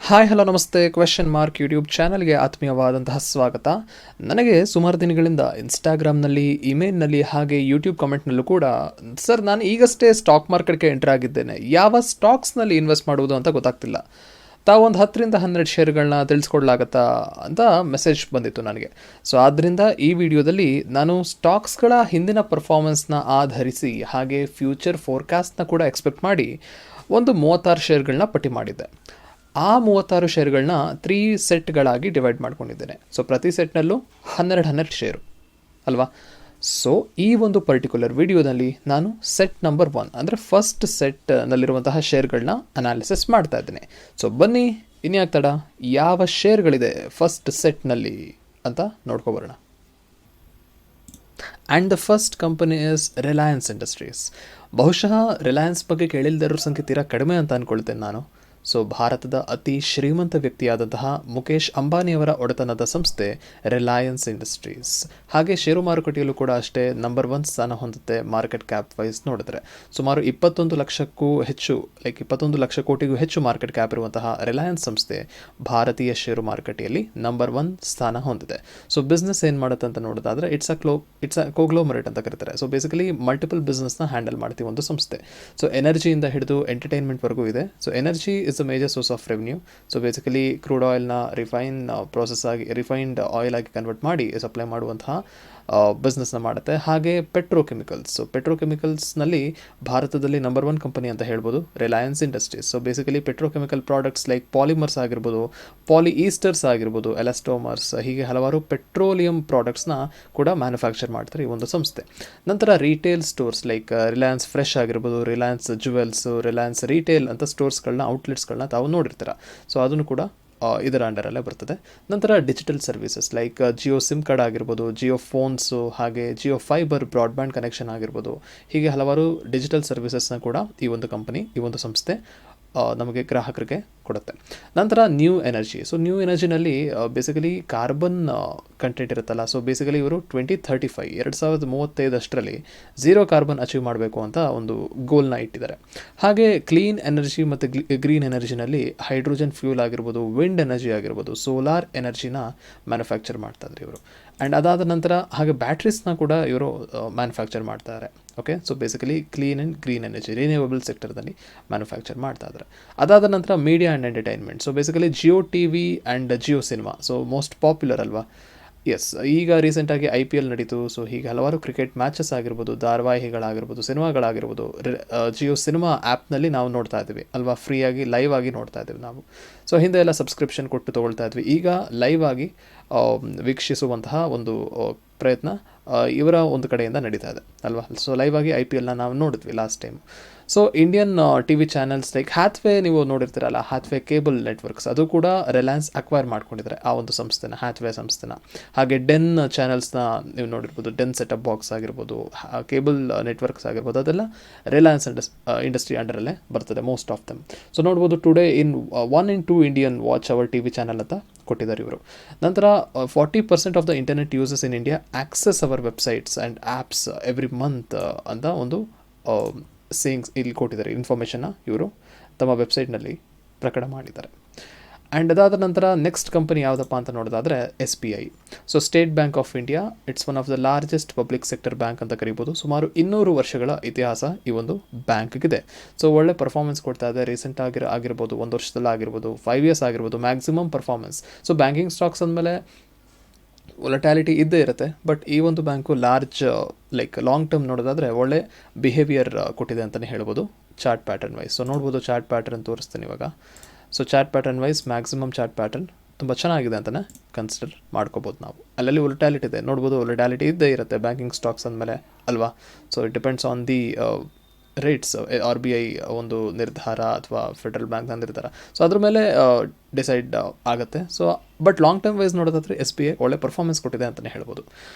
Hi hello ನಮಸ್ತೆ question mark YouTube ಚಾನಲ್ಗೆ ಆತ್ಮೀಯವಾದಂತಹ ಸ್ವಾಗತ. ನನಗೆ ಸುಮಾರು ದಿನಗಳಿಂದ ಇನ್ಸ್ಟಾಗ್ರಾಮ್ನಲ್ಲಿ, ಇಮೇಲ್ನಲ್ಲಿ ಹಾಗೆ ಯೂಟ್ಯೂಬ್ ಕಮೆಂಟ್ನಲ್ಲೂ ಕೂಡ ಸರ್ ನಾನು ಈಗಷ್ಟೇ ಸ್ಟಾಕ್ ಮಾರ್ಕೆಟ್ಗೆ ಎಂಟರ್ ಆಗಿದ್ದೇನೆ, ಯಾವ ಸ್ಟಾಕ್ಸ್ನಲ್ಲಿ ಇನ್ವೆಸ್ಟ್ ಮಾಡುವುದು ಅಂತ ಗೊತ್ತಾಗ್ತಿಲ್ಲ, ತಾವು ಒಂದು 10-12 ಶೇರ್ಗಳನ್ನ ತಿಳಿಸ್ಕೊಡ್ಲಾಗತ್ತಾ ಅಂತ ಮೆಸೇಜ್ ಬಂದಿತ್ತು ನನಗೆ. ಸೊ ಆದ್ದರಿಂದ ಈ ವಿಡಿಯೋದಲ್ಲಿ ನಾನು ಸ್ಟಾಕ್ಸ್ಗಳ ಹಿಂದಿನ ಪರ್ಫಾರ್ಮೆನ್ಸ್ನ ಆಧರಿಸಿ ಹಾಗೆ ಫ್ಯೂಚರ್ ಫೋರ್ಕಾಸ್ಟ್ನ ಕೂಡ ಎಕ್ಸ್ಪೆಕ್ಟ್ ಮಾಡಿ ಒಂದು 36 ಶೇರ್ಗಳನ್ನ ಪಟ್ಟಿ ಮಾಡಿದ್ದೆ. ಆ 36 ಶೇರ್ಗಳನ್ನ 3 ಸೆಟ್ಗಳಾಗಿ ಡಿವೈಡ್ ಮಾಡ್ಕೊಂಡಿದ್ದೇನೆ. ಸೊ ಪ್ರತಿ ಸೆಟ್ನಲ್ಲೂ 12 ಶೇರು ಅಲ್ವಾ. ಸೊ ಈ ಒಂದು ಪರ್ಟಿಕ್ಯುಲರ್ ವಿಡಿಯೋದಲ್ಲಿ ನಾನು ಸೆಟ್ ನಂಬರ್ 1 ಅಂದರೆ ಫಸ್ಟ್ ಸೆಟ್ನಲ್ಲಿರುವಂತಹ ಶೇರ್ಗಳನ್ನ ಅನಾಲಿಸಿಸ್ ಮಾಡ್ತಾ ಇದ್ದೇನೆ. ಸೊ ಬನ್ನಿ ಇನ್ಯಾಕೆ ತಡ, ಯಾವ ಶೇರ್ಗಳಿದೆ ಫಸ್ಟ್ ಸೆಟ್ನಲ್ಲಿ ಅಂತ ನೋಡ್ಕೊಬರೋಣ. And the first company is Reliance industries. ಬಹುಶಃ ರಿಲಯನ್ಸ್ ಬಗ್ಗೆ ಕೇಳಿಲ್ದಿರೋ ಸಂಖ್ಯೆ ತೀರಾ ಕಡಿಮೆ ಅಂತ ಅಂದ್ಕೊಳ್ತೇನೆ ನಾನು. ಸೊ ಭಾರತದ ಅತಿ ಶ್ರೀಮಂತ ವ್ಯಕ್ತಿಯಾದಂತಹ ಮುಖೇಶ್ ಅಂಬಾನಿಯವರ ಒಡೆತನದ ಸಂಸ್ಥೆ ರಿಲಯನ್ಸ್ ಇಂಡಸ್ಟ್ರೀಸ್. ಹಾಗೆ ಷೇರು ಮಾರುಕಟ್ಟೆಯಲ್ಲೂ ಕೂಡ ಅಷ್ಟೇ ನಂಬರ್ 1 ಸ್ಥಾನ ಹೊಂದುತ್ತೆ. ಮಾರ್ಕೆಟ್ ಕ್ಯಾಪ್ ವೈಸ್ ನೋಡಿದ್ರೆ ಸುಮಾರು 21 ಲಕ್ಷಕ್ಕೂ ಹೆಚ್ಚು 21 ಲಕ್ಷ ಕೋಟಿಗೂ ಹೆಚ್ಚು ಮಾರ್ಕೆಟ್ ಕ್ಯಾಪ್ ಇರುವಂತಹ ರಿಲಯನ್ಸ್ ಸಂಸ್ಥೆ ಭಾರತೀಯ ಷೇರು ಮಾರುಕಟ್ಟೆಯಲ್ಲಿ ನಂಬರ್ 1 ಸ್ಥಾನ ಹೊಂದಿದೆ. ಸೊ ಬಿಸ್ನೆಸ್ ಏನು ಮಾಡುತ್ತೆ ಅಂತ ನೋಡೋದಾದ್ರೆ ಇಟ್ಸ್ ಅ ಕೋಗ್ಲೋಮರೇಟ್ ಅಂತ ಕರೀತಾರೆ. ಸೊ ಬೇಸಿಕಲಿ ಮಲ್ಟಿಪಲ್ ಬಿಸ್ನೆಸ್ನ ಹ್ಯಾಂಡಲ್ ಮಾಡ್ತೀವಿ ಒಂದು ಸಂಸ್ಥೆ. ಸೊ ಎನರ್ಜಿಯಿಂದ ಹಿಡಿದು ಎಂಟರ್ಟೈನ್ಮೆಂಟ್ವರೆಗೂ ಇದೆ. So energy is a major source of revenue. So basically crude ಆಯಿಲ್ನ ರಿಫೈನ್ಡ್ ಆಯಿಲ್ ಆಗಿ ಕನ್ವರ್ಟ್ ಮಾಡಿ ಸಪ್ಲೈ ಮಾಡುವಂತಹ ಬಿಸ್ನೆಸ್ನ ಮಾಡುತ್ತೆ. ಹಾಗೆ ಪೆಟ್ರೋಕೆಮಿಕಲ್ಸ್. ಸೊ ಪೆಟ್ರೋಕೆಮಿಕಲ್ಸ್ನಲ್ಲಿ ಭಾರತದಲ್ಲಿ ನಂಬರ್ 1 ಕಂಪನಿ ಅಂತ ಹೇಳ್ಬೋದು Reliance industries. So basically petrochemical products like polymers ಆಗಿರ್ಬೋದು, ಪಾಲಿಈಸ್ಟರ್ಸ್ ಆಗಿರ್ಬೋದು, ಎಲಾಸ್ಟೋಮರ್ಸ್, ಹೀಗೆ ಹಲವಾರು ಪೆಟ್ರೋಲಿಯಂ ಪ್ರಾಡಕ್ಟ್ಸ್ನ ಕೂಡ ಮ್ಯಾನುಫ್ಯಾಕ್ಚರ್ ಮಾಡ್ತಾರೆ ಈ ಒಂದು ಸಂಸ್ಥೆ. ನಂತರ retail stores like Reliance fresh ಆಗಿರ್ಬೋದು, ರಿಲಯನ್ಸ್ ಜುವೆಲ್ಸ್, ರಿಲಯನ್ಸ್ ರಿಟೇಲ್ ಅಂತ ಸ್ಟೋರ್ಸ್ಗಳನ್ನ, ಔಟ್ಲೆಟ್ಸ್ಗಳನ್ನ ತಾವು ನೋಡಿರ್ತೀರ. ಸೊ ಅದನ್ನು ಕೂಡ ಇದರ ಅಂಡರಲ್ಲೇ ಬರ್ತದೆ. ನಂತರ digital services like Jio sim card ಆಗಿರ್ಬೋದು, ಜಿಯೋ ಫೋನ್ಸು, ಹಾಗೆ ಜಿಯೋ ಫೈಬರ್ ಬ್ರಾಡ್ಬ್ಯಾಂಡ್ ಕನೆಕ್ಷನ್ ಆಗಿರ್ಬೋದು, ಹೀಗೆ ಹಲವಾರು ಡಿಜಿಟಲ್ ಸರ್ವಿಸಸ್ನ ಕೂಡ ಈ ಒಂದು ಕಂಪನಿ, ಈ ಒಂದು ಸಂಸ್ಥೆ ನಮಗೆ ಗ್ರಾಹಕರಿಗೆ ಕೊಡುತ್ತೆ. ನಂತರ ನ್ಯೂ ಎನರ್ಜಿ. ಸೊ ನ್ಯೂ ಎನರ್ಜಿನಲ್ಲಿ ಬೇಸಿಕಲಿ ಕಾರ್ಬನ್ ಕಂಟೆಂಟ್ ಇರುತ್ತಲ್ಲ. ಸೊ ಬೇಸಿಕಲಿ ಇವರು 2035 ಝೀರೋ ಕಾರ್ಬನ್ ಅಚೀವ್ ಮಾಡಬೇಕು ಅಂತ ಒಂದು ಗೋಲ್ನ ಇಟ್ಟಿದ್ದಾರೆ. ಹಾಗೆ ಕ್ಲೀನ್ ಎನರ್ಜಿ ಮತ್ತು ಗ್ರೀನ್ ಎನರ್ಜಿನಲ್ಲಿ ಹೈಡ್ರೋಜನ್ ಫ್ಯೂಲ್ ಆಗಿರ್ಬೋದು, ವಿಂಡ್ ಎನರ್ಜಿ ಆಗಿರ್ಬೋದು, ಸೋಲಾರ್ ಎನರ್ಜಿನ ಮ್ಯಾನುಫ್ಯಾಕ್ಚರ್ ಮಾಡ್ತಾಯಿದ್ರು ಇವರು. ಆ್ಯಂಡ್ ಅದಾದ ನಂತರ ಹಾಗೆ ಬ್ಯಾಟ್ರೀಸ್ನ ಕೂಡ ಇವರು ಮ್ಯಾನುಫ್ಯಾಕ್ಚರ್ ಮಾಡ್ತಾರೆ. Okay, so basically clean and green energy renewable ಸೆಕ್ಟರ್ನಲ್ಲಿ ಮ್ಯಾನುಫ್ಯಾಕ್ಚರ್ ಮಾಡ್ತಾ ಇದ್ದಾರೆ. ಅದಾದ ನಂತರ media and entertainment. So basically Jio TV and Jio cinema. So most popular ಅಲ್ವಾ. ಎಸ್, ಈಗ ರೀಸೆಂಟಾಗಿ IPL ನಡೀತು. ಸೊ ಹೀಗೆ ಹಲವಾರು ಕ್ರಿಕೆಟ್ ಮ್ಯಾಚಸ್ ಆಗಿರ್ಬೋದು, ಧಾರಾವಾಹಿಗಳಾಗಿರ್ಬೋದು, ಸಿನಿಮಾಗಳಾಗಿರ್ಬೋದು ಜಿಯೋ ಸಿನಿಮಾ ಆ್ಯಪ್ನಲ್ಲಿ ನಾವು ನೋಡ್ತಾ ಇದ್ದೀವಿ ಅಲ್ವಾ. ಫ್ರೀಯಾಗಿ ಲೈವ್ ಆಗಿ ನೋಡ್ತಾ ಇದ್ದೀವಿ ನಾವು. ಸೊ ಹಿಂದೆ ಎಲ್ಲ ಸಬ್ಸ್ಕ್ರಿಪ್ಷನ್ ಕೊಟ್ಟು ತೊಗೊಳ್ತಾ ಇದ್ವಿ. ಈಗ ಲೈವ್ ಆಗಿ ವೀಕ್ಷಿಸುವಂತಹ ಒಂದು ಪ್ರಯತ್ನ ಇವರ ಒಂದು ಕಡೆಯಿಂದ ನಡೀತಾ ಇದೆ ಅಲ್ವಾ. ಸೊ ಲೈವ್ ಆಗಿ IPLನ ನಾವು ನೋಡಿದ್ವಿ last time. So Indian TV channels like Hathway ನೀವು ನೋಡಿರ್ತೀರಲ್ಲ, ಹ್ಯಾಥ್ವೇ ಕೇಬಲ್ ನೆಟ್ವರ್ಕ್ಸ್, ಅದು ಕೂಡ ರಿಲಯನ್ಸ್ ಅಕ್ವೈರ್ ಮಾಡ್ಕೊಂಡಿದ್ದಾರೆ ಆ ಒಂದು ಸಂಸ್ಥೆನ, ಹ್ಯಾಥ್ವೇ ಸಂಸ್ಥೆನ. ಹಾಗೆ ಡೆನ್ ಚಾನಲ್ಸ್ನ ನೀವು ನೋಡಿರ್ಬೋದು, ಡೆನ್ ಸೆಟಪ್ ಬಾಕ್ಸ್ ಆಗಿರ್ಬೋದು, ಕೇಬಲ್ ನೆಟ್ವರ್ಕ್ಸ್ ಆಗಿರ್ಬೋದು, ಅದೆಲ್ಲ ರಿಲಯನ್ಸ್ ಇಂಡಸ್ಟ್ರಿ ಅಂಡರಲ್ಲೇ ಬರ್ತದೆ ಮೋಸ್ಟ್ ಆಫ್ ದಮ್. ಸೊ ನೋಡ್ಬೋದು today in 1 in 2 Indian watch our TV channel ಅಂತ ಕೊಟ್ಟಿದ್ದಾರೆ ಇವರು. ನಂತರ 40% of the internet users in India access our websites and apps every month ಅಂತ ಒಂದು ಸೇಯಿಂಗ್ಸ್ ಇಲ್ಲಿ ಕೊಟ್ಟಿದ್ದಾರೆ. ಇನ್ಫಾರ್ಮೇಷನ್ನ ಇವರು ತಮ್ಮ ವೆಬ್ಸೈಟ್ನಲ್ಲಿ ಪ್ರಕಟ ಮಾಡಿದ್ದಾರೆ. ಆ್ಯಂಡ್ ಅದಾದ ನಂತರ ನೆಕ್ಸ್ಟ್ ಕಂಪನಿ ಯಾವುದಪ್ಪ ಅಂತ ನೋಡೋದಾದರೆ SBI. So state bank of India, it's one of the largest public sector bank ಅಂತ ಕರಿಬೋದು. ಸುಮಾರು 200 ವರ್ಷಗಳ ಇತಿಹಾಸ ಈ ಒಂದು ಬ್ಯಾಂಕ್ಗಿದೆ. ಸೊ ಒಳ್ಳೆ ಪರ್ಫಾರ್ಮೆನ್ಸ್ ಕೊಡ್ತಾ ಇದೆ. ರೀಸೆಂಟ್ ಆಗಿರ್ಬೋದು, 1 ವರ್ಷದಲ್ಲಿ ಆಗಿರ್ಬೋದು, 5 years ಆಗಿರ್ಬೋದು, maximum performance. So banking stocks ಅಂದಮೇಲೆ ವೊಲಟ್ಯಾಲಿಟಿ ಇದ್ದೇ ಇರುತ್ತೆ. ಬಟ್ ಈ ಒಂದು ಬ್ಯಾಂಕು ಲಾರ್ಜ್ ಲಾಂಗ್ ಟರ್ಮ್ ನೋಡೋದಾದರೆ ಒಳ್ಳೆ ಬಿಹೇವಿಯರ್ ಕೊಟ್ಟಿದೆ ಅಂತಲೇ ಹೇಳ್ಬೋದು ಚಾರ್ಟ್ ಪ್ಯಾಟರ್ನ್ ವೈಸ್. ಸೊ ನೋಡ್ಬೋದು, ಚಾರ್ಟ್ ಪ್ಯಾಟರ್ನ್ ತೋರಿಸ್ತೀನಿ ಇವಾಗ. So chart pattern wise maximum chart pattern ತುಂಬ ಚೆನ್ನಾಗಿದೆ ಅಂತಲೇ ಕನ್ಸಿಡರ್ ಮಾಡ್ಕೋಬೋದು ನಾವು. ಅಲ್ಲಲ್ಲಿ ವೊಲಟ್ಯಾಲಿಟಿ ಇದೆ ನೋಡ್ಬೋದು, ವೊಲಟ್ಯಾಲಿಟಿ ಇದ್ದೇ ಇರುತ್ತೆ ಬ್ಯಾಂಕಿಂಗ್ ಸ್ಟಾಕ್ಸ್ ಅಂದಮೇಲೆ ಅಲ್ವಾ. So it depends on the rates, RBI ಒಂದು ನಿರ್ಧಾರ ಅಥವಾ ಫೆಡ್ರಲ್ ಬ್ಯಾಂಕ್ನ ನಿರ್ಧಾರ. ಸೊ ಅದ್ರ ಮೇಲೆ ಡಿಸೈಡ್ ಆಗುತ್ತೆ. So but long term wise ನೋಡೋದಾದರೆ SBI ಒಳ್ಳೆ ಪರ್ಫಾರ್ಮೆನ್ಸ್ ಕೊಟ್ಟಿದೆ ಅಂತಲೇ ಹೇಳ್ಬೋದು.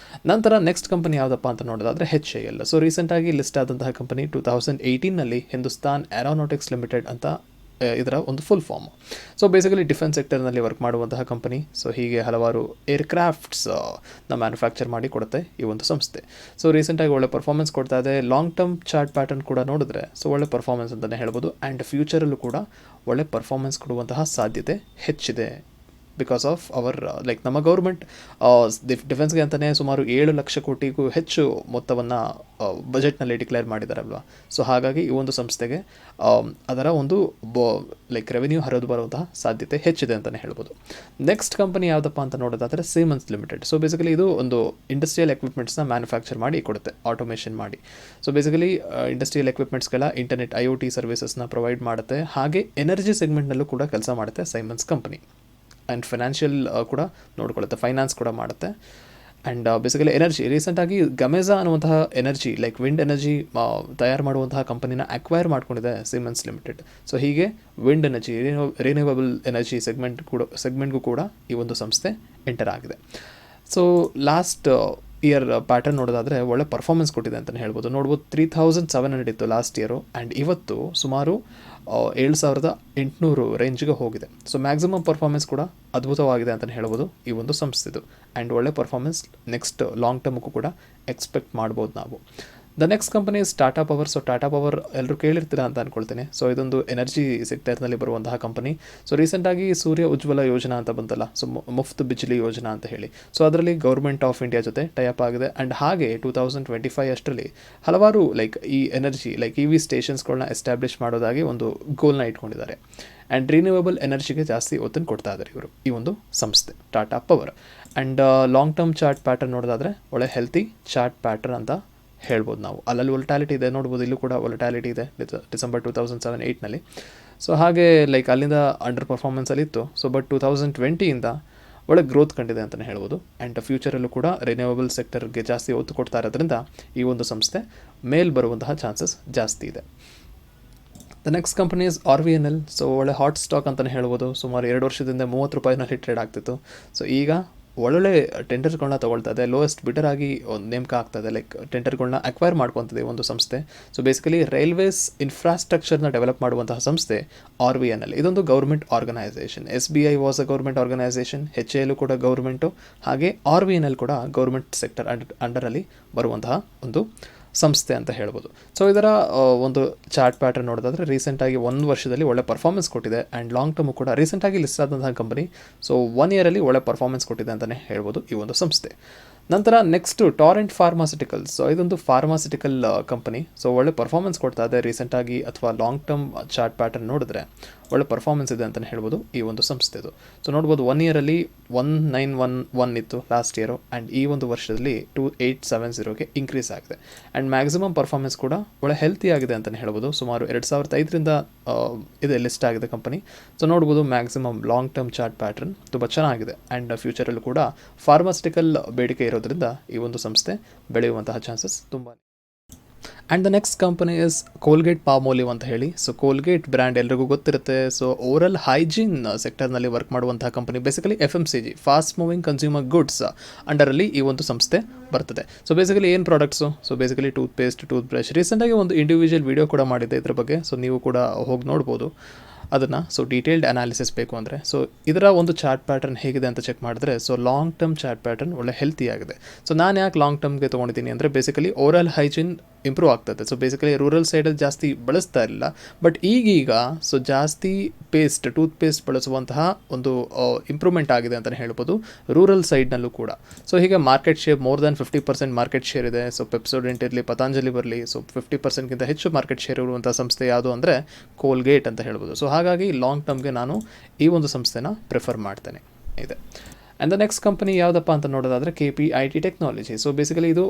ನಂತರ ನೆಕ್ಸ್ಟ್ ಕಂಪನಿ ಯಾವುದಪ್ಪ ಅಂತ ನೋಡೋದಾದರೆ HAL. ಸೊ ರೀಸೆಂಟಾಗಿ ಲಿಸ್ಟ್ ಆದಂತಹ ಕಂಪನಿ 2018ನಲ್ಲಿ ಹಿಂದೂಸ್ತಾನ್ ಏರೋನಾಟಿಕ್ಸ್ ಲಿಮಿಟೆಡ್ ಅಂತ ಇದರ ಒಂದು full form. So basically defence ಸೆಕ್ಟರ್ನಲ್ಲಿ ವರ್ಕ್ ಮಾಡುವಂತಹ ಕಂಪನಿ. ಸೊ ಹೀಗೆ ಹಲವಾರು ಏರ್ಕ್ರಾಫ್ಟ್ಸ್ನ ಮ್ಯಾನುಫ್ಯಾಕ್ಚರ್ ಮಾಡಿ ಕೊಡುತ್ತೆ ಈ ಒಂದು ಸಂಸ್ಥೆ. ಸೊ ರೀಸೆಂಟಾಗಿ ಒಳ್ಳೆ ಪರ್ಫಾರ್ಮೆನ್ಸ್ ಕೊಡ್ತಾ ಇದೆ. ಲಾಂಗ್ ಟರ್ಮ್ ಚಾರ್ಟ್ ಪ್ಯಾಟರ್ನ್ ಕೂಡ ನೋಡಿದ್ರೆ ಸೊ ಒಳ್ಳೆ ಪರ್ಫಾರ್ಮೆನ್ಸ್ ಅಂತಲೇ ಹೇಳ್ಬೋದು. ಆ್ಯಂಡ್ ಫ್ಯೂಚರಲ್ಲೂ ಕೂಡ ಒಳ್ಳೆ ಪರ್ಫಾರ್ಮೆನ್ಸ್ ಕೊಡುವಂತಹ ಸಾಧ್ಯತೆ ಹೆಚ್ಚಿದೆ. ಬಿಕಾಸ್ ಆಫ್ ಅವರ್ ಲೈಕ್ ನಮ್ಮ ಗೌರ್ಮೆಂಟ್ ಡಿಫೆನ್ಸ್ಗೆ ಅಂತಲೇ ಸುಮಾರು 7 ಲಕ್ಷ ಕೋಟಿಗೂ ಹೆಚ್ಚು ಮೊತ್ತವನ್ನು ಬಜೆಟ್ನಲ್ಲಿ ಡಿಕ್ಲೇರ್ ಮಾಡಿದ್ದಾರಲ್ವ. ಸೊ ಹಾಗಾಗಿ ಈ ಒಂದು ಸಂಸ್ಥೆಗೆ ಅದರ ಒಂದು ಲೈಕ್ ರೆವೆನ್ಯೂ ಹರಿದು ಬರುವಂತಹ ಸಾಧ್ಯತೆ ಹೆಚ್ಚಿದೆ ಅಂತಲೇ ಹೇಳ್ಬೋದು. ನೆಕ್ಸ್ಟ್ ಕಂಪನಿ ಯಾವುದಪ್ಪ ಅಂತ ನೋಡೋದಾದರೆ ಸೀಮೆನ್ಸ್ ಲಿಮಿಟೆಡ್. ಸೊ ಬೇಸಿಕಲಿ ಇದು ಒಂದು ಇಂಡಸ್ಟ್ರಿಯಲ್ ಎಕ್ವಿಪ್ಮೆಂಟ್ಸ್ನ ಮ್ಯಾನುಫ್ಯಾಕ್ಚರ್ ಮಾಡಿ ಕೊಡುತ್ತೆ, ಆಟೋಮೇಷನ್ ಮಾಡಿ. ಸೊ ಬೇಸಿಕಲಿ ಇಂಡಸ್ಟ್ರಿಯಲ್ ಎಕ್ವಿಪ್ಮೆಂಟ್ಸ್ಗೆಲ್ಲ ಇಂಟರ್ನೆಟ್ IoT ಸರ್ವಿಸಸ್ನ ಪ್ರೊವೈಡ್ ಮಾಡುತ್ತೆ. ಹಾಗೆ ಎನರ್ಜಿ ಸೆಗ್ಮೆಂಟ್ನಲ್ಲೂ ಕೂಡ ಕೆಲಸ ಮಾಡುತ್ತೆ ಸೈಮನ್ಸ್ ಕಂಪನಿ. ಆ್ಯಂಡ್ ಫೈನಾನ್ಷಿಯಲ್ ಕೂಡ ನೋಡ್ಕೊಳ್ಳುತ್ತೆ, ಫೈನಾನ್ಸ್ ಕೂಡ ಮಾಡುತ್ತೆ. ಆ್ಯಂಡ್ ಬೇಸಿಕಲಿ ಎನರ್ಜಿ ರೀಸೆಂಟಾಗಿ ಗಮೆಜಾ ಅನ್ನುವಂತಹ ಎನರ್ಜಿ ಲೈಕ್ ವಿಂಡ್ ಎನರ್ಜಿ ತಯಾರು ಮಾಡುವಂತಹ ಕಂಪನಿನ ಅಕ್ವೈರ್ ಮಾಡ್ಕೊಂಡಿದೆ ಸೀಮೆನ್ಸ್ ಲಿಮಿಟೆಡ್. ಸೊ ಹೀಗೆ ವಿಂಡ್ ಎನರ್ಜಿ ರಿನ್ಯೂವಬಲ್ ಎನರ್ಜಿ ಸೆಗ್ಮೆಂಟ್ಗೂ ಕೂಡ ಈ ಒಂದು ಸಂಸ್ಥೆ ಎಂಟರ್ ಆಗಿದೆ. ಸೊ ಲಾಸ್ಟ್ ಇಯರ್ ಪ್ಯಾಟರ್ನ್ ನೋಡೋದಾದರೆ ಒಳ್ಳೆ ಪರ್ಫಾರ್ಮೆನ್ಸ್ ಕೊಟ್ಟಿದೆ ಅಂತಲೇ ಹೇಳ್ಬೋದು. ನೋಡ್ಬೋದು 3700 ಇತ್ತು ಲಾಸ್ಟ್ ಇಯರು, ಆ್ಯಂಡ್ ಇವತ್ತು ಸುಮಾರು 7800 ರೇಂಜ್ಗೆ ಹೋಗಿದೆ. ಸೊ ಮ್ಯಾಕ್ಸಿಮಮ್ ಪರ್ಫಾರ್ಮೆನ್ಸ್ ಕೂಡ ಅದ್ಭುತವಾಗಿದೆ ಅಂತಲೇ ಹೇಳ್ಬೋದು ಈ ಒಂದು ಸಂಸ್ಥೆದು. ಆ್ಯಂಡ್ ಒಳ್ಳೆ ಪರ್ಫಾರ್ಮೆನ್ಸ್ ನೆಕ್ಸ್ಟ್ ಲಾಂಗ್ ಟರ್ಮ್ಗೂ ಕೂಡ ಎಕ್ಸ್ಪೆಕ್ಟ್ ಮಾಡ್ಬೋದು ನಾವು. The next company is Tata power. So Tata power ಎಲ್ಲರೂ ಕೇಳಿರ್ತೀರಾ ಅಂತ ಅಂದ್ಕೊಳ್ತೀನಿ. ಸೊ ಇದೊಂದು ಎನರ್ಜಿ ಸೆಕ್ಟರ್ನಲ್ಲಿ ಬರುವಂತಹ ಕಂಪನಿ. ಸೊ ರೀಸೆಂಟಾಗಿ ಸೂರ್ಯ ಉಜ್ವಲ ಯೋಜನಾ ಅಂತ ಬಂತಲ್ಲ, ಸೊ ಮುಫ್ತ್ ಬಿಜ್ಲಿ ಯೋಜನಾ ಅಂತ ಹೇಳಿ. ಸೊ ಅದರಲ್ಲಿ ಗೌರ್ಮೆಂಟ್ ಆಫ್ ಇಂಡಿಯಾ ಜೊತೆ ಟೈಅಪ್ ಆಗಿದೆ. ಆ್ಯಂಡ್ ಹಾಗೆ 2025 ಅಷ್ಟರಲ್ಲಿ ಹಲವಾರು ಲೈಕ್ ಈ ಎನರ್ಜಿ ಲೈಕ್ EV ಸ್ಟೇಷನ್ಸ್ಗಳನ್ನ ಎಸ್ಟಾಬ್ಲಿಷ್ ಮಾಡೋದಾಗಿ ಒಂದು ಗೋಲ್ನ ಇಟ್ಕೊಂಡಿದ್ದಾರೆ. ಆ್ಯಂಡ್ ರಿನ್ಯೂವಬಲ್ ಎನರ್ಜಿಗೆ ಜಾಸ್ತಿ ಒತ್ತನ್ನು ಕೊಡ್ತಾ ಇದ್ದಾರೆ ಇವರು ಈ ಒಂದು ಸಂಸ್ಥೆ Tata power. And long term chart pattern ನೋಡೋದಾದರೆ ಒಳ್ಳೆ ಹೆಲ್ತಿ ಚಾರ್ಟ್ ಪ್ಯಾಟರ್ನ್ ಅಂತ ಹೇಳ್ಬೋದು ನಾವು. ಅಲ್ಲಲ್ಲಿ ವೊಲಟಾಲಿಟಿ ಇದೆ ನೋಡ್ಬೋದು, ಇಲ್ಲೂ ಕೂಡ ವೊಲಟಾಲಿಟಿ ಇದೆ ಡಿಸೆಂಬರ್ 2007-8ನಲ್ಲಿ. ಸೊ ಹಾಗೆ ಲೈಕ್ ಅಲ್ಲಿಂದ ಅಂಡರ್ ಪರ್ಫಾರ್ಮೆನ್ಸಲ್ಲಿ ಇತ್ತು. ಸೊ ಬಟ್ 2020ಇಂದ ಒಳ್ಳೆ ಗ್ರೋತ್ ಕಂಡಿದೆ ಅಂತಲೇ ಹೇಳ್ಬೋದು. ಆ್ಯಂಡ್ ಫ್ಯೂಚರಲ್ಲೂ ಕೂಡ ರಿನ್ಯೂವಬಲ್ ಸೆಕ್ಟರ್ಗೆ ಜಾಸ್ತಿ ಒತ್ತು ಕೊಡ್ತಾ ಇರೋದ್ರಿಂದ ಈ ಒಂದು ಸಂಸ್ಥೆ ಮೇಲ್ ಬರುವಂತಹ ಚಾನ್ಸಸ್ ಜಾಸ್ತಿ ಇದೆ. The next company is RVNL. So ಒಳ್ಳೆ ಹಾಟ್ ಸ್ಟಾಕ್ ಅಂತಲೇ ಹೇಳ್ಬೋದು. ಸುಮಾರು 2 ವರ್ಷದಿಂದ 30 ರೂಪಾಯಿನಲ್ಲಿ ಟ್ರೇಡ್ ಆಗ್ತಿತ್ತು. ಸೊ ಈಗ ಒಳ್ಳೊಳ್ಳೆ ಟೆಂಡರ್ಗಳನ್ನ ತೊಗೊಳ್ತಾ ಇದೆ, ಲೋಯೆಸ್ಟ್ ಬಿಡರ್ ಆಗಿ ಒಂದು ನೇಮಕ ಆಗ್ತದೆ, ಲೈಕ್ ಟೆಂಡರ್ಗಳನ್ನ ಅಕ್ವೈರ್ ಮಾಡ್ಕೊತಿದೆ ಒಂದು ಸಂಸ್ಥೆ. ಸೊ ಬೇಸಿಕಲಿ ರೈಲ್ವೇಸ್ ಇನ್ಫ್ರಾಸ್ಟ್ರಕ್ಚರ್ನ ಡೆವಲಪ್ ಮಾಡುವಂತಹ ಸಂಸ್ಥೆ RVNL. ಇದೊಂದು government organisation. SBI was a government organisation, HAL ಕೂಡ ಗೌರ್ಮೆಂಟು, ಹಾಗೆ RVNL ಕೂಡ ಗೌರ್ಮೆಂಟ್ ಸೆಕ್ಟರ್ ಅಂಡರಲ್ಲಿ ಬರುವಂತಹ ಒಂದು ಸಂಸ್ಥೆ ಅಂತ ಹೇಳ್ಬೋದು. ಸೊ ಇದರ ಒಂದು ಚಾರ್ಟ್ ಪ್ಯಾಟರ್ನ್ ನೋಡೋದಾದರೆ ರೀಸೆಂಟಾಗಿ 1 ವರ್ಷದಲ್ಲಿ ಒಳ್ಳೆ ಪರ್ಫಾರ್ಮೆನ್ಸ್ ಕೊಟ್ಟಿದೆ. ಆ್ಯಂಡ್ ಲಾಂಗ್ ಟರ್ಮು ಕೂಡ ರೀಸೆಂಟಾಗಿ ಲಿಸ್ಟ್ ಆದಂತಹ ಕಂಪನಿ. ಸೊ 1 ಇಯರಲ್ಲಿ ಒಳ್ಳೆ ಪರ್ಫಾರ್ಮೆನ್ಸ್ ಕೊಟ್ಟಿದೆ ಅಂತಲೇ ಹೇಳ್ಬೋದು ಈ ಒಂದು ಸಂಸ್ಥೆ. ನಂತರ ನೆಕ್ಸ್ಟು ಟಾರೆಂಟ್ ಫಾರ್ಮಾಸ್ಯೂಟಿಕಲ್ಸ್. ಸೊ ಇದೊಂದು ಫಾರ್ಮಾಸ್ಯೂಟಿಕಲ್ ಕಂಪನಿ. ಸೊ ಒಳ್ಳೆ ಪರ್ಫಾರ್ಮೆನ್ಸ್ ಕೊಡ್ತಾ ಇದೆ ರೀಸೆಂಟಾಗಿ, ಅಥವಾ ಲಾಂಗ್ ಟರ್ಮ್ ಚಾರ್ಟ್ ಪ್ಯಾಟರ್ನ್ ನೋಡಿದ್ರೆ ಒಳ್ಳೆ ಪರ್ಫಾರ್ಮೆನ್ಸ್ ಇದೆ ಅಂತಲೇ ಹೇಳ್ಬೋದು ಈ ಒಂದು ಸಂಸ್ಥೆದು. ಸೊ ನೋಡ್ಬೋದು 1 ಇಯರಲ್ಲಿ 1911 ಇತ್ತು ಲಾಸ್ಟ್ ಇಯರು, ಆ್ಯಂಡ್ ಈ ಒಂದು ವರ್ಷದಲ್ಲಿ 2870ಗೆ ಇನ್ಕ್ರೀಸ್ ಆಗಿದೆ. ಆ್ಯಂಡ್ ಮ್ಯಾಕ್ಸಿಮಮ್ ಪರ್ಫಾರ್ಮೆನ್ಸ್ ಕೂಡ ಒಳ್ಳೆ ಹೆಲ್ತಿ ಆಗಿದೆ ಅಂತಲೇ ಹೇಳ್ಬೋದು. ಸುಮಾರು 2005ರಿಂದ ಇದೆ ಲಿಸ್ಟ್ ಆಗಿದೆ ಕಂಪನಿ. ಸೊ ನೋಡ್ಬೋದು maximum long term chart pattern ತುಂಬ ಚೆನ್ನಾಗಿದೆ. ಆ್ಯಂಡ್ ಫ್ಯೂಚರಲ್ಲೂ ಕೂಡ ಫಾರ್ಮಾಸ್ಯೂಟಿಕಲ್ ಬೇಡಿಕೆ ಇರೋದ್ರಿಂದ ಈ ಒಂದು ಸಂಸ್ಥೆ ಬೆಳೆಯುವಂತಹ ಚಾನ್ಸಸ್ ತುಂಬ. And the next company is Colgate Palmolive ಅಂತ ಹೇಳಿ. ಸೊ ಕೋಲ್ಗೇಟ್ ಬ್ರ್ಯಾಂಡ್ ಎಲ್ರಿಗೂ ಗೊತ್ತಿರುತ್ತೆ. ಸೊ ಓರಲ್ ಹೈಜೀನ್ ಸೆಕ್ಟರ್ನಲ್ಲಿ ವರ್ಕ್ ಮಾಡುವಂತಹ company. Basically FMCG fast moving consumer goods ಅಂಡರಲ್ಲಿ ಈ ಒಂದು ಸಂಸ್ಥೆ ಬರ್ತದೆ. ಸೊ ಬೇಸಿಕಲಿ ಏನು products? So basically tooth paste, tooth brush. ರೀಸೆಂಟಾಗಿ ಒಂದು ಇಂಡಿವಿಜುವಲ್ ವಿಡಿಯೋ ಕೂಡ ಮಾಡಿದೆ ಇದ್ರ ಬಗ್ಗೆ. ಸೊ ನೀವು ಕೂಡ ಹೋಗಿ ನೋಡ್ಬೋದು ಅದನ್ನು. ಸೊ ಡೀಟೇಲ್ಡ್ ಅನಾಲಿಸಿಸ್ ಬೇಕು ಅಂದರೆ. ಸೊ ಇದರ ಒಂದು ಚಾರ್ಟ್ ಪ್ಯಾಟರ್ನ್ ಹೇಗಿದೆ ಅಂತ ಚೆಕ್ ಮಾಡಿದ್ರೆ, so long term chart pattern ಒಳ್ಳೆ ಹೆಲ್ತಿ ಆಗಿದೆ. ಸೊ ನಾನು ಯಾಕೆ ಲಾಂಗ್ ಟರ್ಮ್ಗೆ ತೊಗೊಂಡಿದ್ದೀನಿ ಅಂದರೆ ಬೇಸಿಕಲಿ ಓರಲ್ ಹೈಜೀನ್ ಇಂಪ್ರೂವ್ ಆಗ್ತದೆ. ಸೊ ಬೇಸಿಕಲಿ ರೂರಲ್ ಸೈಡಲ್ಲಿ ಜಾಸ್ತಿ ಬಳಸ್ತಾ ಇರಲಿಲ್ಲ, ಬಟ್ ಈಗೀಗ ಸೊ ಜಾಸ್ತಿ ಟೂತ್ ಪೇಸ್ಟ್ ಬಳಸುವಂತಹ ಒಂದು ಇಂಪ್ರೂವ್ಮೆಂಟ್ ಆಗಿದೆ ಅಂತಲೇ ಹೇಳ್ಬೋದು ರೂರಲ್ ಸೈಡ್ನಲ್ಲೂ ಕೂಡ. ಸೊ ಹೀಗೆ market share more than 50% market share ಇದೆ. ಸೊ ಪೆಪ್ಸೋಡೆಂಟ್ ಇರಲಿ, ಪತಾಂಜಲಿ ಬರಲಿ, ಸೊ 50%ಗಿಂತ ಹೆಚ್ಚು ಮಾರ್ಕೆಟ್ ಶೇರ್ ಇರುವಂಥ ಸಂಸ್ಥೆ ಯಾವುದು ಅಂದರೆ ಕೋಲ್ಗೇಟ್ ಅಂತ ಹೇಳ್ಬೋದು. ಸೊ ಹಾಗಾಗಿ ಲಾಂಗ್ ಟರ್ಮ್ಗೆ ನಾನು ಈ ಒಂದು ಸಂಸ್ಥೆನ ಪ್ರಿಫರ್ ಮಾಡ್ತೇನೆ ಇದೆ. ಆ್ಯಂಡ್ ದ ನೆಕ್ಸ್ಟ್ ಕಂಪನಿ ಯಾವುದಪ್ಪ ಅಂತ ನೋಡೋದಾದರೆ KPIT ಟೆಕ್ನಾಲಜಿ. ಸೊ ಬೇಸಿಕಲಿ ಇದು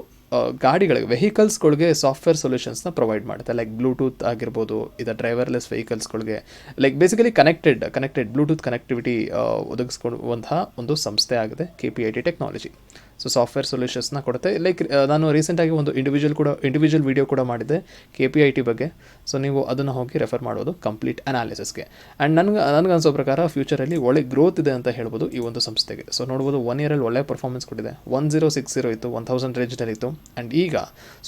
ಗಾಡಿಗಳಿಗೆ ವೆಹಿಕಲ್ಸ್ಗಳಿಗೆ ಸಾಫ್ಟ್ವೇರ್ ಸೊಲ್ಯೂಷನ್ಸ್ನ ಪ್ರೊವೈಡ್ ಮಾಡುತ್ತೆ. ಲೈಕ್ ಬ್ಲೂಟೂತ್ ಆಗಿರ್ಬೋದು, ಇದು ಡ್ರೈವರ್ಲೆಸ್ ವೆಹಿಕಲ್ಸ್ಗಳಿಗೆ like basically connected Bluetooth connectivity ಒದಗಿಸ್ಕೊಡುವಂತಹ ಒಂದು ಸಂಸ್ಥೆ ಆಗಿದೆ KPIT ಟೆಕ್ನಾಲಜಿ. ಸೊ ಸಾಫ್ಟ್ವೇರ್ ಸೊಲ್ಯೂಷನ್ಸ್ನ ಕೊಡುತ್ತೆ. ಲೈಕ್ ನಾನು ರೀಸೆಂಟಾಗಿ ಒಂದು ಇಂಡಿವಿಜುವಲ್ ವಿಡಿಯೋ ಕೂಡ ಮಾಡಿದ್ದೆ KPIT ಬಗ್ಗೆ. ಸೊ ನೀವು ಅದನ್ನು ಹೋಗಿ ರೆಫರ್ ಮಾಡೋದು ಕಂಪ್ಲೀಟ್ ಅನಾಲಿಸಿಸ್ಗೆ. ಆ್ಯಂಡ್ ನನಗನ್ಸೋ ಪ್ರಕಾರ ಫ್ಯೂಚರಲ್ಲಿ ಒಳ್ಳೆ ಗ್ರೋತ್ ಇದೆ ಅಂತ ಹೇಳ್ಬೋದು ಈ ಒಂದು ಸಂಸ್ಥೆಗೆ. ಸೊ ನೋಡ್ಬೋದು 1 ಇಯರಲ್ಲಿ ಒಳ್ಳೆ ಪರ್ಫಾರ್ಮೆನ್ಸ್ ಕೊಟ್ಟಿದೆ. 1060 ಇತ್ತು, 1000 ರೇಂಜ್ನಲ್ಲಿ ಇತ್ತು, ಆ್ಯಂಡ್ ಈಗ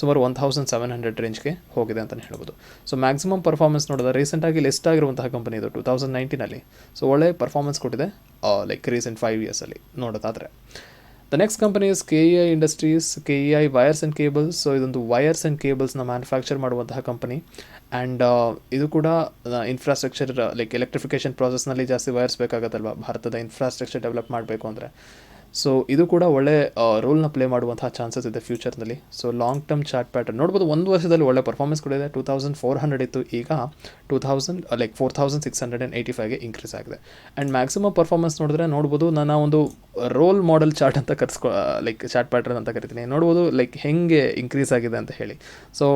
ಸುಮಾರು 1700 ರೇಂಜ್ಗೆ ಹೋಗಿದೆ ಅಂತಲೇ ಹೇಳ್ಬೋದು. ಸೊ ಮ್ಯಾಕ್ಸಿಮಮ್ ಪರ್ಫಾರ್ಮೆನ್ಸ್ ನೋಡಿದ್ರೆ ರೀಸೆಂಟಾಗಿ ಲಿಸ್ಟ್ ಆಗಿರುವಂತಹ ಕಂಪನಿ ಇದು 2019ನಲ್ಲಿ. ಸೊ ಒಳ್ಳೆ ಪರ್ಫಾರ್ಮೆನ್ಸ್ ಕೊಟ್ಟಿದೆ ಲೈಕ್ ರೀಸೆಂಟ್ 5 ಇಯರ್ಸಲ್ಲಿ ನೋಡೋದಾದರೆ. The next company is KEI industries, KEI wires and cables. So ಇದೊಂದು ವೈರ್ಸ್ ಆ್ಯಂಡ್ ಕೇಬಲ್ಸ್ನ ಮ್ಯಾನುಫ್ಯಾಕ್ಚರ್ ಮಾಡುವಂತಹ ಕಂಪನಿ. ಆ್ಯಂಡ್ ಇದು ಕೂಡ ಇನ್ಫ್ರಾಸ್ಟ್ರಕ್ಚರ್ ಲೈಕ್ ಎಲೆಕ್ಟ್ರಿಫಿಕೇಷನ್ ಪ್ರಾಸೆಸ್ನಲ್ಲಿ ಜಾಸ್ತಿ ವೈರ್ಸ್ ಬೇಕಾಗತ್ತಲ್ವ ಭಾರತದ ಇನ್ಫ್ರಾಸ್ಟ್ರಕ್ಚರ್ ಡೆವಲಪ್ ಮಾಡಬೇಕು ಅಂದರೆ. ಸೊ ಇದು ಕೂಡ ಒಳ್ಳೆ ರೋಲ್ನ ಪ್ಲೇ ಮಾಡುವಂತಹ ಚಾನ್ಸಸ್ ಇದೆ ಫ್ಯೂಚರ್ನಲ್ಲಿ. So long term chart pattern ನೋಡ್ಬೋದು, ಒಂದು ವರ್ಷದಲ್ಲಿ ಒಳ್ಳೆ ಪರ್ಫಾರ್ಮೆನ್ಸ್ ಕೂಡ ಇದೆ. 2400 ಇತ್ತು, ಈಗ 4685ಗೆ ಇನ್ಕ್ರೀಸ್ ಆಗಿದೆ. ಆ್ಯಂಡ್ ಮ್ಯಾಕ್ಸಿಮಮ್ ಪರ್ಫಾರ್ಮೆನ್ಸ್ ನೋಡ್ಬೋದು, ನಾನು ಒಂದು ರೋಲ್ ಮಾಡೆಲ್ ಚಾರ್ಟ್ ಅಂತ ಲೈಕ್ ಚಾರ್ಟ್ ಪ್ಯಾಟರ್ನ್ ಅಂತ ಕರಿತೀನಿ. ನೋಡ್ಬೋದು ಲೈಕ್ ಹೆಂಗೆ ಇನ್ಕ್ರೀಸ್ ಆಗಿದೆ ಅಂತ ಹೇಳಿ. ಸೊ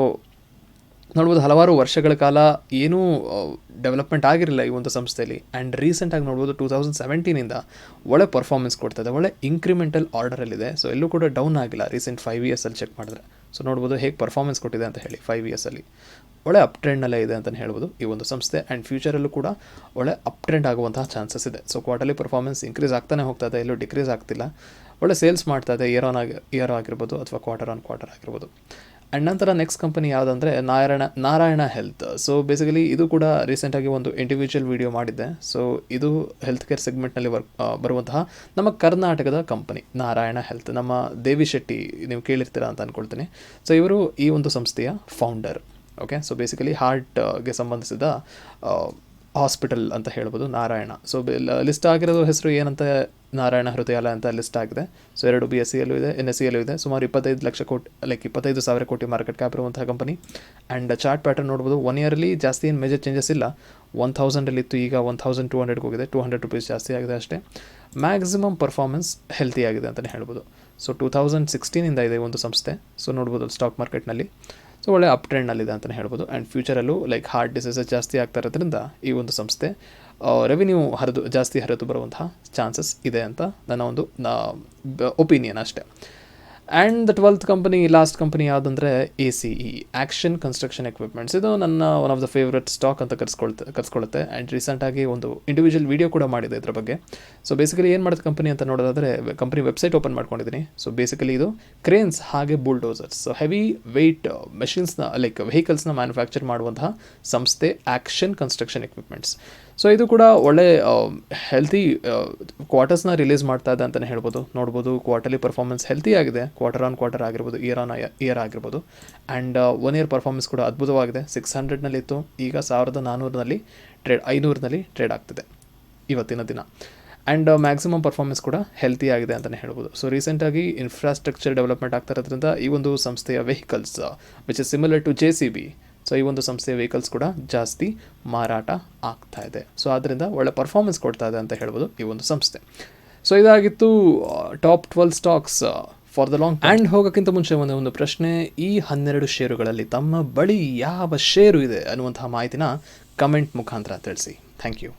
ನೋಡ್ಬೋದು ಹಲವಾರು ವರ್ಷಗಳ ಕಾಲ ಏನೂ ಡೆವಲಪ್ಮೆಂಟ್ ಆಗಿರಲಿಲ್ಲ ಈ ಒಂದು ಸಂಸ್ಥೆಯಲ್ಲಿ. ಆ್ಯಂಡ್ ರೀಸೆಂಟಾಗಿ ನೋಡ್ಬೋದು 2017ಇಂದ ಒಳ್ಳೆ ಪರ್ಫಾರ್ಮೆನ್ಸ್ ಕೊಡ್ತಾಯಿದೆ, ಒಳ್ಳೆ ಇಂಕ್ರಿಮೆಂಟಲ್ ಆರ್ಡರಲ್ಲಿದೆ. ಸೊ ಎಲ್ಲೂ ಕೂಡ ಡೌನ್ ಆಗಿಲ್ಲ ರೀಸೆಂಟ್ 5 ಇಯರ್ಸಲ್ಲಿ ಚೆಕ್ ಮಾಡಿದ್ರೆ. ಸೊ ನೋಡ್ಬೋದು ಹೇಗೆ ಪರ್ಫಾರ್ಮೆನ್ಸ್ ಕೊಟ್ಟಿದೆ ಅಂತ ಹೇಳಿ. 5 ಇಯರ್ಸಲ್ಲಿ ಒಳ್ಳೆ ಅಪ್ ಟ್ರೆಂಡ್ನಲ್ಲೇ ಇದೆ ಅಂತಲೇ ಹೇಳ್ಬೋದು ಈ ಒಂದು ಸಂಸ್ಥೆ. ಆ್ಯಂಡ್ ಫ್ಯೂಚರಲ್ಲೂ ಕೂಡ ಒಳ್ಳೆ ಅಪ್ ಟ್ರೆಂಡ್ ಆಗುವಂತಹ ಚಾನ್ಸಸ್ ಇದೆ. ಸೊ ಕ್ವಾರ್ಟರ್ಲಿ ಪರ್ಫಾರ್ಮೆನ್ಸ್ ಇನ್ಕ್ರೀಸ್ ಆಗ್ತಾನೆ ಹೋಗ್ತಾ ಇದೆ, ಎಲ್ಲೂ ಡಿಕ್ರೀಸ್ ಆಗ್ತಿಲ್ಲ. ಒಳ್ಳೆ ಸೇಲ್ಸ್ ಮಾಡ್ತಾ ಇದೆ, ಇಯರ್ ಆಗಿರ್ಬೋದು ಅಥವಾ ಕ್ವಾರ್ಟರ್ ಆನ್ ಕ್ವಾರ್ಟರ್ ಆಗಿರ್ಬೋದು. ಆ್ಯಂಡ್ ನಂತರ ನೆಕ್ಸ್ಟ್ ಕಂಪನಿ ಯಾವುದಂದರೆ ನಾರಾಯಣ ಹೆಲ್ತ್. ಸೊ ಬೇಸಿಕಲಿ ಇದು ಕೂಡ ರೀಸೆಂಟಾಗಿ ಒಂದು ಇಂಡಿವಿಜುವಲ್ ವಿಡಿಯೋ ಮಾಡಿದ್ದೆ. ಸೊ ಇದು ಹೆಲ್ತ್ ಕೇರ್ ಸೆಗ್ಮೆಂಟ್ನಲ್ಲಿ ಬರುವಂತಹ ನಮ್ಮ ಕರ್ನಾಟಕದ ಕಂಪನಿ ನಾರಾಯಣ ಹೆಲ್ತ್. ನಮ್ಮ ದೇವಿ ಶೆಟ್ಟಿ ನೀವು ಕೇಳಿರ್ತೀರಾ ಅಂತ ಅಂದ್ಕೊಳ್ತೀನಿ. ಸೊ ಇವರು ಈ ಒಂದು ಸಂಸ್ಥೆಯ ಫೌಂಡರ್. ಓಕೆ, ಸೊ ಬೇಸಿಕಲಿ ಹಾರ್ಟ್ಗೆ ಸಂಬಂಧಿಸಿದ ಹಾಸ್ಪಿಟಲ್ ಅಂತ ಹೇಳ್ಬೋದು ನಾರಾಯಣ. ಸೊ ಲಿಸ್ಟ್ ಆಗಿರೋದು ಹೆಸರು ಏನಂತ ನಾರಾಯಣ ಹೃದಯಾಲಯ ಅಂತ ಲಿಸ್ಟ್ ಆಗಿದೆ. ಸೊ 2 BSEಯಲ್ಲೂ ಇದೆ, NSEಯಲ್ಲೂ ಇದೆ. ಸುಮಾರು 25 ಲಕ್ಷ ಕೋಟಿ ಲೈಕ್ 25,000 ಕೋಟಿ ಮಾರ್ಕೆಟ್ ಕ್ಯಾಪ್ ಇರುವಂತಹ ಕಂಪನಿ. ಆ್ಯಂಡ್ ಚಾರ್ಟ್ ಪ್ಯಾಟರ್ನ್ ನೋಡ್ಬೋದು, 1 ಇಯರಲ್ಲಿ ಜಾಸ್ತಿ ಏನು ಮೇಜರ್ ಚೇಂಜಸ್ ಇಲ್ಲ. 1000 ಈಗ 1200 ಹೋಗಿದೆ, 200 ರೂಪೀಸ್ ಜಾಸ್ತಿ ಆಗಿದೆ ಅಷ್ಟೇ. ಮ್ಯಾಕ್ಸಿಮಮ್ ಪರ್ಫಾರ್ಮೆನ್ಸ್ ಹೆಲ್ತಿ ಆಗಿದೆ ಅಂತಲೇ ಹೇಳ್ಬೋದು. ಸೊ 2016ಇಂದ ಇದೆ ಒಂದು ಸಂಸ್ಥೆ. ಸೊ ನೋಡ್ಬೋದು ಸ್ಟಾಕ್ ಮಾರ್ಕೆಟ್ನಲ್ಲಿ. ಸೊ ಒಳ್ಳೆ ಅಪ್ ಟ್ರೆಂಡ್ನಲ್ಲಿದೆ ಅಂತಲೇ ಹೇಳ್ಬೋದು. ಆ್ಯಂಡ್ ಫ್ಯೂಚರಲ್ಲೂ ಲೈಕ್ ಹಾರ್ಟ್ ಡಿಸೀಸಸ್ ಜಾಸ್ತಿ ಆಗ್ತಾ ಇರೋದ್ರಿಂದ ಈ ಒಂದು ಸಂಸ್ಥೆ ರೆವಿನ್ಯೂ ಜಾಸ್ತಿ ಹರಿದು ಬರುವಂತಹ ಚಾನ್ಸಸ್ ಇದೆ ಅಂತ ನನ್ನ ಒಂದು ಒಪಿನಿಯನ್ ಅಷ್ಟೇ. And the 12th company, last company ಯಾವುದಂದರೆ ACE, ಆ್ಯಕ್ಷನ್ ಕನ್ಸ್ಟ್ರಕ್ಷನ್ ಎಕ್ವಿಪ್ಮೆಂಟ್ಸ್. ಇದು ನನ್ನ one of the favourite stock ಅಂತ ಕರ್ಸ್ಕೊಳ್ಳುತ್ತೆ. ಆ್ಯಂಡ್ ರೀಸೆಂಟಾಗಿ ಒಂದು ಇಂಡಿವಿಜುವಲ್ ವೀಡಿಯೋ ಕೂಡ ಮಾಡಿದೆ ಇದ್ರ ಬಗ್ಗೆ. ಸೊ ಬೇಸಿಕಲಿ ಏನು ಮಾಡೋದು ಕಂಪನಿ ಅಂತ ನೋಡೋದಾದರೆ, ಕಂಪನಿ ವೆಬ್ಸೈಟ್ ಓಪನ್ ಮಾಡ್ಕೊಂಡಿದ್ದೀನಿ. ಸೊ ಬೇಸಿಕಲಿ ಇದು ಕ್ರೇನ್ಸ್ ಹಾಗೆ ಬುಲ್ಡೋಸರ್ಸ್, ಸೊ ಹೆವಿ ವೆಯ್ಟ್ ಮೆಷಿನ್ಸ್ನ ಲೈಕ್ ವೆಹಿಕಲ್ಸ್ನ ಮ್ಯಾನುಫ್ಯಾಕ್ಚರ್ ಮಾಡುವಂತಹ ಸಂಸ್ಥೆ ಆ್ಯಕ್ಷನ್ ಕನ್ಸ್ಟ್ರಕ್ಷನ್ ಎಕ್ವಿಪ್ಮೆಂಟ್ಸ್. ಸೊ ಇದು ಕೂಡ ಒಳ್ಳೆ ಹೆಲ್ತಿ ಕ್ವಾರ್ಟರ್ಸ್ನ ರಿಲೀಸ್ ಮಾಡ್ತಾ ಇದೆ ಅಂತಲೇ ಹೇಳ್ಬೋದು. ನೋಡ್ಬೋದು ಕ್ವಾರ್ಟರ್ಲಿ ಪರ್ಫಾರ್ಮೆನ್ಸ್ ಹೆಲ್ತಿ ಆಗಿದೆ, ಕ್ವಾರ್ಟರ್ ಆನ್ ಕ್ವಾರ್ಟರ್ ಆಗಿರ್ಬೋದು, ಇಯರ್ ಆಗಿರ್ಬೋದು. ಆ್ಯಂಡ್ 1 ಇಯರ್ ಪರ್ಫಾರ್ಮೆನ್ಸ್ ಕೂಡ ಅದ್ಭುತವಾಗಿದೆ. 600ನಲ್ಲಿತ್ತು, ಈಗ 1400ನಲ್ಲಿ 500ನಲ್ಲಿ ಟ್ರೇಡ್ ಆಗ್ತಿದೆ ಇವತ್ತಿನ ದಿನ. ಆ್ಯಂಡ್ ಮ್ಯಾಕ್ಸಿಮಮ್ ಪರ್ಫಾರ್ಮೆನ್ಸ್ ಕೂಡ ಹೆಲ್ತಿ ಆಗಿದೆ ಅಂತಲೇ ಹೇಳ್ಬೋದು. ಸೊ ರೀಸೆಂಟಾಗಿ ಇನ್ಫ್ರಾಸ್ಟ್ರಕ್ಚರ್ ಡೆವಲಪ್ಮೆಂಟ್ ಆಗ್ತಾ ಇರೋದ್ರಿಂದ ಈ ಒಂದು ಸಂಸ್ಥೆಯ vehicles which is similar to JCB, so ಈ ಒಂದು ಸಂಸ್ಥೆಯ ವೆಹಿಕಲ್ಸ್ ಕೂಡ ಜಾಸ್ತಿ ಮಾರಾಟ ಆಗ್ತಾ ಇದೆ. ಸೊ ಆದ್ದರಿಂದ ಒಳ್ಳೆ ಪರ್ಫಾರ್ಮೆನ್ಸ್ ಕೊಡ್ತಾ ಇದೆ ಅಂತ ಹೇಳ್ಬೋದು ಈ ಒಂದು ಸಂಸ್ಥೆ. ಸೊ ಇದಾಗಿತ್ತು top 12 stocks for the long. And ಹೋಗೋಕ್ಕಿಂತ ಮುಂಚೆ ಒಂದು ಪ್ರಶ್ನೆ, ಈ 12 ಷೇರುಗಳಲ್ಲಿ ತಮ್ಮ ಬಳಿ ಯಾವ ಷೇರು ಇದೆ ಅನ್ನುವಂತಹ ಮಾಹಿತಿನ ಕಮೆಂಟ್ ಮುಖಾಂತರ ತಿಳಿಸಿ. Thank you.